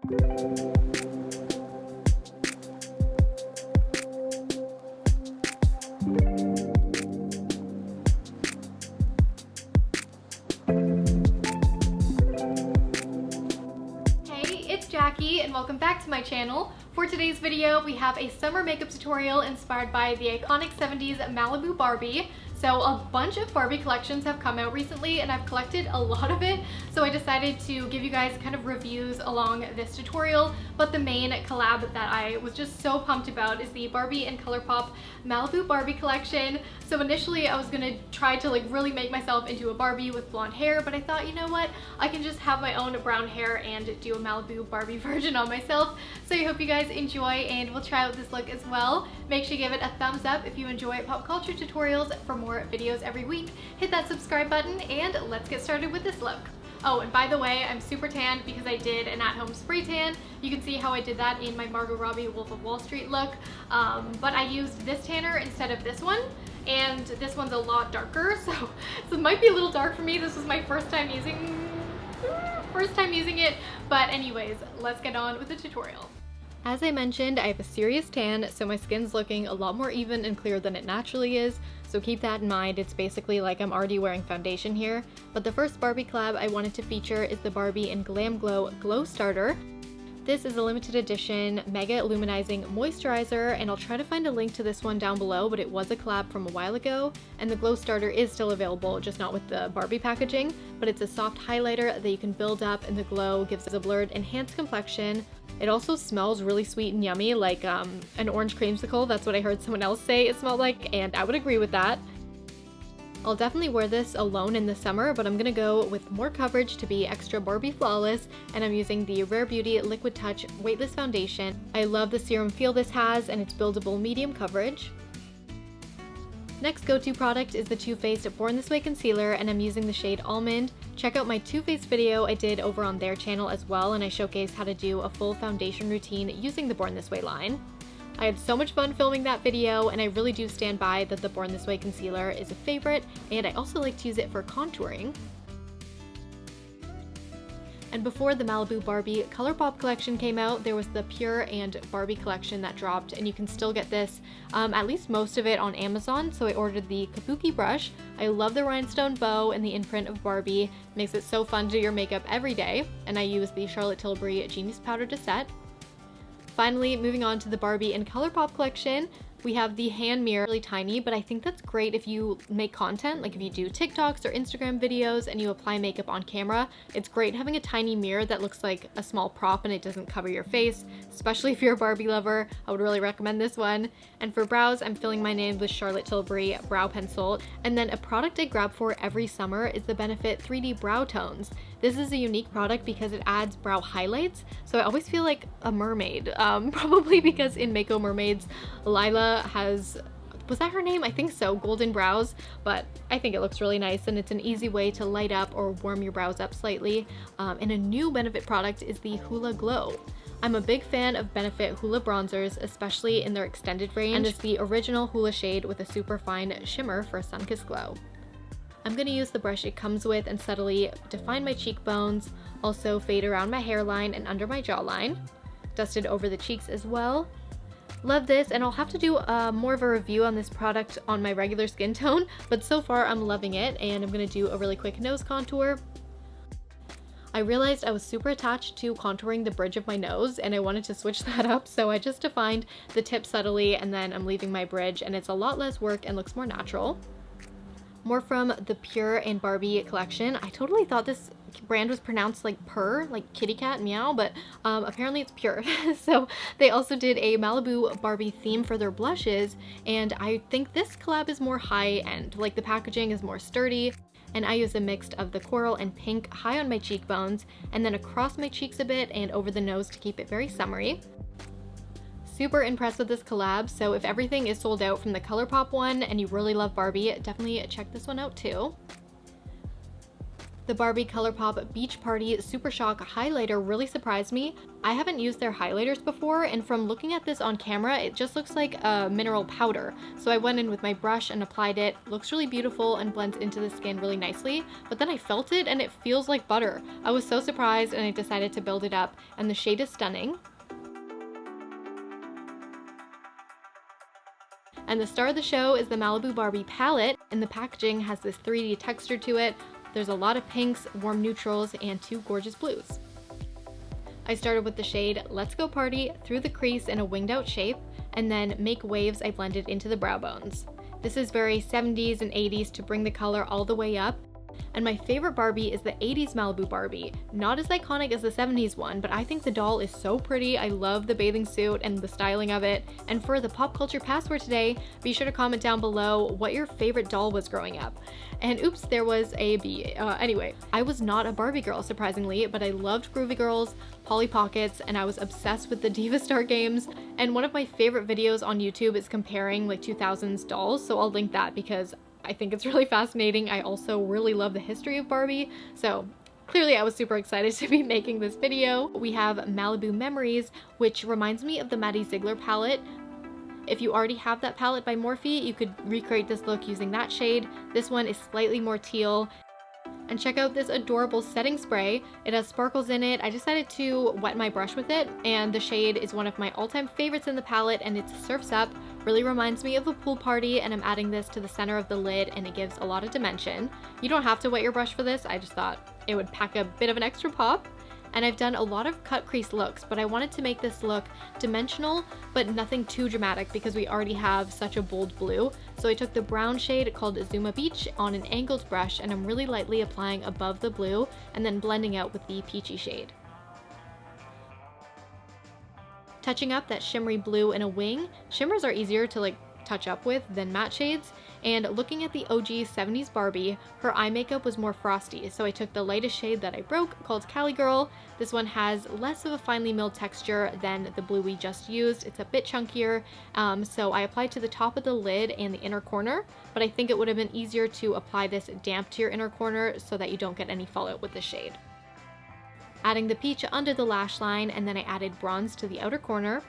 And welcome back to my channel. For today's video, we have a summer makeup tutorial inspired by the iconic 70s Malibu Barbie. So a bunch of Barbie collections have come out recently and I've collected a lot of it, so I decided to give you guys kind of reviews along this tutorial. But the main collab that I was just so pumped about is the Barbie and Colourpop Malibu Barbie collection. So initially I was gonna try to like really make myself into a Barbie with blonde hair, but I thought, you know what, I can just have my own brown hair and do a Malibu Barbie version on myself. So I hope you guys enjoy and we'll try out this look as well. Make sure you give it a thumbs up if you enjoy pop culture tutorials. For more videos every week, hit that subscribe button and let's get started with this look. Oh, and by the way, I'm super tanned because I did an at-home spray tan. You can see how I did that in my Margot Robbie Wolf of Wall Street look, but I used this tanner instead of this one, and this one's a lot darker, so it might be a little dark for me. This was my first time using it, but anyways, let's get on with the tutorial. As I mentioned, I have a serious tan, so my skin's looking a lot more even and clear than it naturally is, so keep that in mind. It's basically like I'm already wearing foundation here. But the first Barbie collab I wanted to feature is the Barbie and Glam Glow Starter. This is a limited edition Mega Illuminizing Moisturizer, and I'll try to find a link to this one down below, but it was a collab from a while ago, and the Glow Starter is still available, just not with the Barbie packaging, but it's a soft highlighter that you can build up, and the glow gives a blurred, enhanced complexion. It also smells really sweet and yummy, like an orange creamsicle. That's what I heard someone else say it smelled like, and I would agree with that. I'll definitely wear this alone in the summer, but I'm gonna go with more coverage to be extra Barbie flawless, and I'm using the Rare Beauty Liquid Touch Weightless Foundation. I love the serum feel this has, and it's buildable medium coverage. Next go-to product is the Too Faced Born This Way Concealer, and I'm using the shade Almond. Check out my Too Faced video I did over on their channel as well, and I showcase how to do a full foundation routine using the Born This Way line. I had so much fun filming that video, and I really do stand by that the Born This Way concealer is a favorite, and I also like to use it for contouring. And before the Malibu Barbie Colourpop collection came out, there was the PÜR and Barbie collection that dropped, and you can still get this, at least most of it, on Amazon. So I ordered the Kabuki brush. I love the rhinestone bow and the imprint of Barbie. It makes it so fun to do your makeup every day. And I use the Charlotte Tilbury Genius Powder to set. Finally, moving on to the Barbie and Colourpop collection, we have the hand mirror, really tiny, but I think that's great if you make content, like if you do TikToks or Instagram videos and you apply makeup on camera. It's great having a tiny mirror that looks like a small prop and it doesn't cover your face, especially if you're a Barbie lover. I would really recommend this one. And for brows, I'm filling my name with Charlotte Tilbury brow pencil. And then a product I grab for every summer is the Benefit 3D Brow Tones. This is a unique product because it adds brow highlights, so I always feel like a mermaid, probably because in Mako Mermaids, Lila has, was that her name? I think so, golden brows, but I think it looks really nice, and it's an easy way to light up or warm your brows up slightly. And a new Benefit product is the Hula Glow. I'm a big fan of Benefit Hula bronzers, especially in their extended range, and it's the original Hula shade with a super fine shimmer for a sun-kissed glow. I'm going to use the brush it comes with and subtly define my cheekbones, also fade around my hairline and under my jawline. Dust it over the cheeks as well. Love this, and I'll have to do more of a review on this product on my regular skin tone, but so far I'm loving it, and I'm going to do a really quick nose contour. I realized I was super attached to contouring the bridge of my nose, and I wanted to switch that up, so I just defined the tip subtly, and then I'm leaving my bridge, and it's a lot less work and looks more natural. More from the PÜR and Barbie collection. I totally thought this brand was pronounced like purr, like kitty cat, meow, but apparently it's PÜR. So they also did a Malibu Barbie theme for their blushes, and I think this collab is more high-end, like the packaging is more sturdy, and I use a mix of the coral and pink high on my cheekbones, and then across my cheeks a bit and over the nose to keep it very summery. Super impressed with this collab, so if everything is sold out from the Colourpop one and you really love Barbie, definitely check this one out too. The Barbie Colourpop Beach Party Super Shock highlighter really surprised me. I haven't used their highlighters before, and from looking at this on camera, it just looks like a mineral powder. So I went in with my brush and applied it. Looks really beautiful and blends into the skin really nicely, but then I felt it and it feels like butter. I was so surprised and I decided to build it up, and the shade is stunning. And the star of the show is the Malibu Barbie palette, and the packaging has this 3D texture to it. There's a lot of pinks, warm neutrals, and 2 gorgeous blues. I started with the shade Let's Go Party through the crease in a winged out shape, and then Make Waves I blended into the brow bones. This is very 70s and 80s to bring the color all the way up. And my favorite Barbie is the 80s Malibu Barbie. Not as iconic as the 70s one, but I think the doll is so pretty. I love the bathing suit and the styling of it. And for the pop culture password today, be sure to comment down below what your favorite doll was growing up. And oops, there was a B. Anyway, I was not a Barbie girl, surprisingly, but I loved Groovy Girls, Polly Pockets, and I was obsessed with the Diva Star games. And one of my favorite videos on YouTube is comparing like 2000s dolls, so I'll link that because I think it's really fascinating. I also really love the history of Barbie, so clearly I was super excited to be making this video. We have Malibu Memories, which reminds me of the Maddie Ziegler palette. If you already have that palette by Morphe, you could recreate this look using that shade. This one is slightly more teal. And check out this adorable setting spray. It has sparkles in it. I decided to wet my brush with it, and the shade is one of my all-time favorites in the palette, and it's Surf's Up. Really reminds me of a pool party, and I'm adding this to the center of the lid, and it gives a lot of dimension. You don't have to wet your brush for this. I just thought it would pack a bit of an extra pop. And I've done a lot of cut crease looks, but I wanted to make this look dimensional, but nothing too dramatic because we already have such a bold blue. So I took the brown shade called Zuma Beach on an angled brush, and I'm really lightly applying above the blue and then blending out with the peachy shade. Touching up that shimmery blue in a wing. Shimmers are easier to like touch up with than matte shades. And looking at the OG 70s Barbie, her eye makeup was more frosty, so I took the lightest shade that I broke called Cali Girl. This one has less of a finely milled texture than the blue we just used. It's a bit chunkier, so I applied to the top of the lid and the inner corner, but I think it would have been easier to apply this damp to your inner corner so that you don't get any fallout with the shade. Adding the peach under the lash line, and then I added bronze to the outer corner.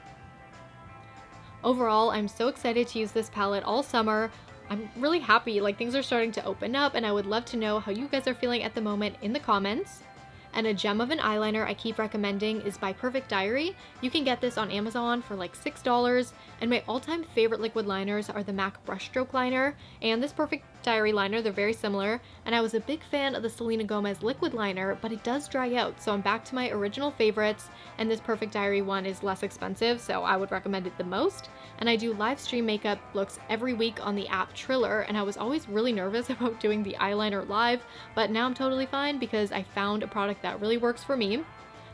Overall, I'm so excited to use this palette all summer. I'm really happy, like things are starting to open up, and I would love to know how you guys are feeling at the moment in the comments. And a gem of an eyeliner I keep recommending is by Perfect Diary. You can get this on Amazon for like $6, and my all-time favorite liquid liners are the MAC Brushstroke Liner and this Perfect Diary liner. They're very similar, and I was a big fan of the Selena Gomez liquid liner, but it does dry out, so I'm back to my original favorites, and this Perfect Diary one is less expensive, so I would recommend it the most. And I do live stream makeup looks every week on the app Triller, and I was always really nervous about doing the eyeliner live, but now I'm totally fine because I found a product that really works for me.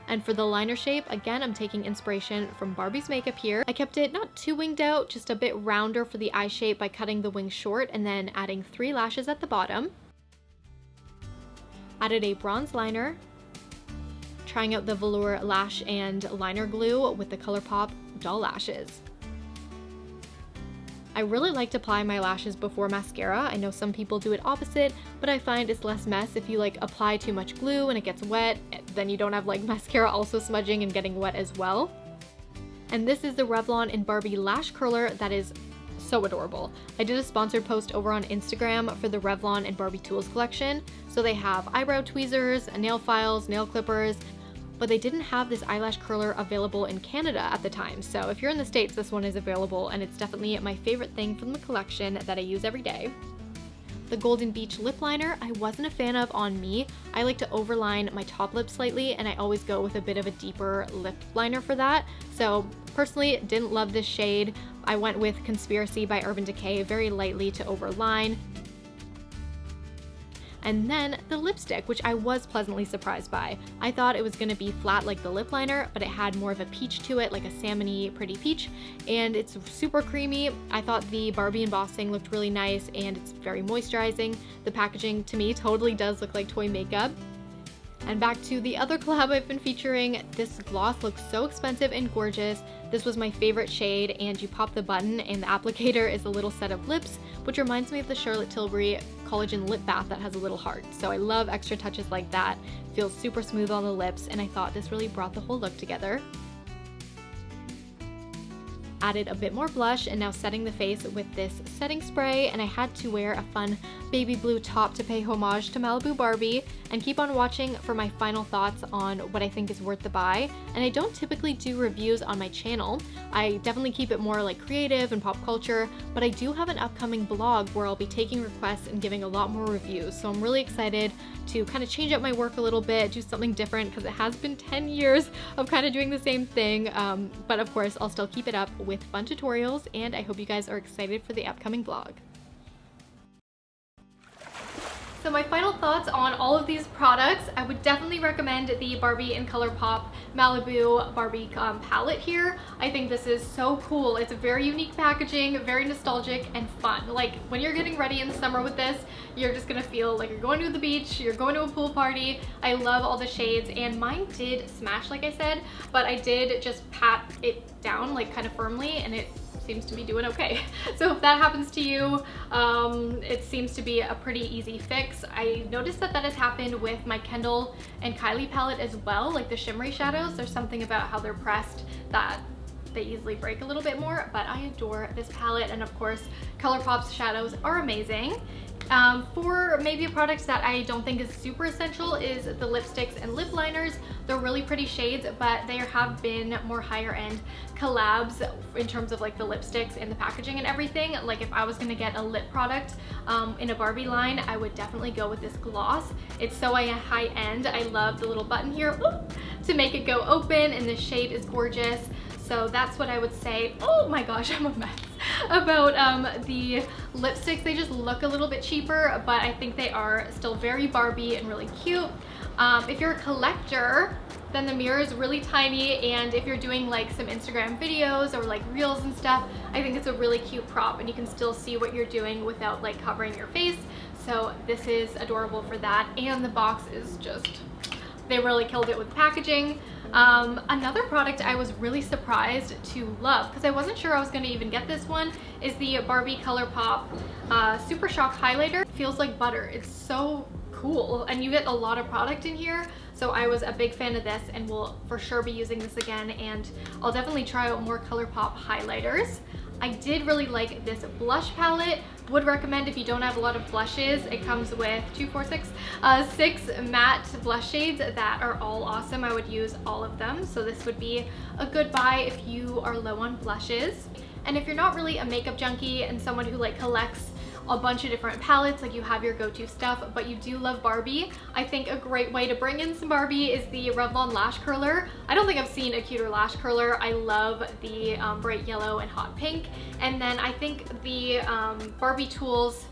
And for the liner shape, again, I'm taking inspiration from Barbie's makeup here. I kept it not too winged out, just a bit rounder for the eye shape by cutting the wings short and then adding 3 lashes at the bottom. Added a bronze liner, trying out the velour lash and liner glue with the Colourpop doll lashes. I really like to apply my lashes before mascara. I know some people do it opposite, but I find it's less mess if you like apply too much glue and it gets wet, then you don't have like mascara also smudging and getting wet as well. And this is the Revlon in Barbie lash curler that is so adorable. I did a sponsored post over on Instagram for the Revlon and Barbie Tools collection. So they have eyebrow tweezers, nail files, nail clippers, but they didn't have this eyelash curler available in Canada at the time. So if you're in the States, this one is available, and it's definitely my favorite thing from the collection that I use every day. The Golden Beach lip liner I wasn't a fan of on me. I like to overline my top lip slightly, and I always go with a bit of a deeper lip liner for that. So personally, didn't love this shade. I went with Conspiracy by Urban Decay very lightly to overline. And then the lipstick, which I was pleasantly surprised by. I thought it was gonna be flat like the lip liner, but it had more of a peach to it, like a salmon-y pretty peach, and it's super creamy. I thought the Barbie embossing looked really nice, and it's very moisturizing. The packaging to me totally does look like toy makeup. And back to the other collab I've been featuring. This gloss looks so expensive and gorgeous. This was my favorite shade, and you pop the button and the applicator is a little set of lips, which reminds me of the Charlotte Tilbury Collagen Lip Bath that has a little heart. So I love extra touches like that. Feels super smooth on the lips, and I thought this really brought the whole look together. Added a bit more blush, and now setting the face with this setting spray, and I had to wear a fun baby blue top to pay homage to Malibu Barbie, and keep on watching for my final thoughts on what I think is worth the buy. And I don't typically do reviews on my channel. I definitely keep it more like creative and pop culture, but I do have an upcoming blog where I'll be taking requests and giving a lot more reviews. So I'm really excited to kind of change up my work a little bit, do something different, because it has been 10 years of kind of doing the same thing. But of course, I'll still keep it up with fun tutorials, and I hope you guys are excited for the upcoming vlog. So my final thoughts on all of these products, I would definitely recommend the Barbie and Colourpop Malibu Barbie palette here. I think this is so cool. It's a very unique packaging, very nostalgic and fun. Like when you're getting ready in the summer with this, you're just gonna feel like you're going to the beach, you're going to a pool party. I love all the shades, and mine did smash like I said, but I did just pat it down like kind of firmly, and it seems to be doing okay. So if that happens to you, it seems to be a pretty easy fix. I noticed that that has happened with my Kendall and Kylie palette as well, like the shimmery shadows. There's something about how they're pressed that they easily break a little bit more, but I adore this palette, and of course Colourpop's shadows are amazing. For maybe a product that I don't think is super essential is the lipsticks and lip liners. They're really pretty shades, but there have been more higher end collabs in terms of like the lipsticks and the packaging and everything. Like if I was gonna get a lip product in a Barbie line, I would definitely go with this gloss. It's so high end. I love the little button here to make it go open, and the shade is gorgeous. So that's what I would say. Oh my gosh, I'm a mess. About the lipsticks. They just look a little bit cheaper, but I think they are still very Barbie and really cute. If you're a collector, then the mirror is really tiny, and if you're doing like some Instagram videos or like reels and stuff, I think it's a really cute prop, and you can still see what you're doing without like covering your face. So this is adorable for that, and the box is just, they really killed it with packaging. Another product I was really surprised to love, because I wasn't sure I was going to even get this one, is the Barbie Colourpop Super Shock Highlighter. It feels like butter. It's so cool, and you get a lot of product in here. So I was a big fan of this, and will for sure be using this again, and I'll definitely try out more Colourpop highlighters. I did really like this blush palette. Would recommend if you don't have a lot of blushes. It comes with 6 matte blush shades that are all awesome. I would use all of them. So this would be a good buy if you are low on blushes. And if you're not really a makeup junkie and someone who like collects a bunch of different palettes, like you have your go-to stuff, but you do love Barbie, I think a great way to bring in some Barbie is the Revlon lash curler. I don't think I've seen a cuter lash curler. I love the bright yellow and hot pink. And then I think the Barbie Tools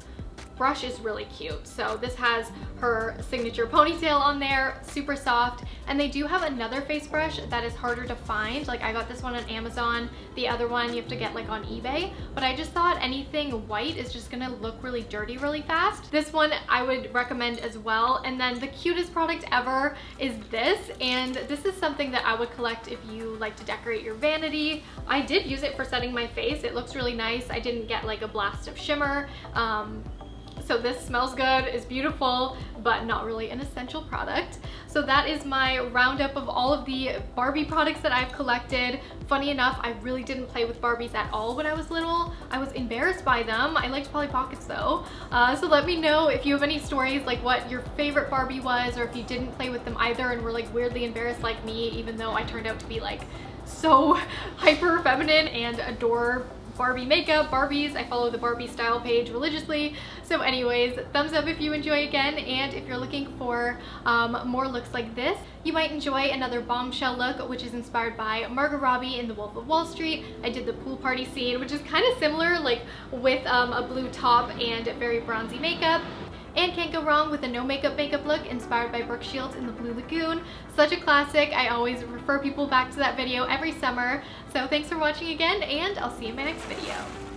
brush is really cute. So this has her signature ponytail on there, super soft. And they do have another face brush that is harder to find. Like I got this one on Amazon. The other one you have to get like on eBay. But I just thought anything white is just gonna look really dirty really fast. This one I would recommend as well. And then the cutest product ever is this. And this is something that I would collect if you like to decorate your vanity. I did use it for setting my face. It looks really nice. I didn't get like a blast of shimmer. So this smells good, is beautiful, but not really an essential product. So that is my roundup of all of the Barbie products that I've collected. Funny enough, I really didn't play with Barbies at all when I was little. I was embarrassed by them. I liked Polly Pockets though. So let me know if you have any stories, like what your favorite Barbie was, or if you didn't play with them either and were like weirdly embarrassed like me, even though I turned out to be like so hyper feminine and adore Barbie makeup, Barbies. I follow the Barbie style page religiously. So anyways, thumbs up if you enjoy again, and if you're looking for more looks like this, you might enjoy another bombshell look, which is inspired by Margot Robbie in The Wolf of Wall Street. I did the pool party scene, which is kind of similar, like with a blue top and very bronzy makeup. And can't go wrong with a no makeup look inspired by Brooke Shields in The Blue Lagoon. Such a classic. I always refer people back to that video every summer. So thanks for watching again, and I'll see you in my next video.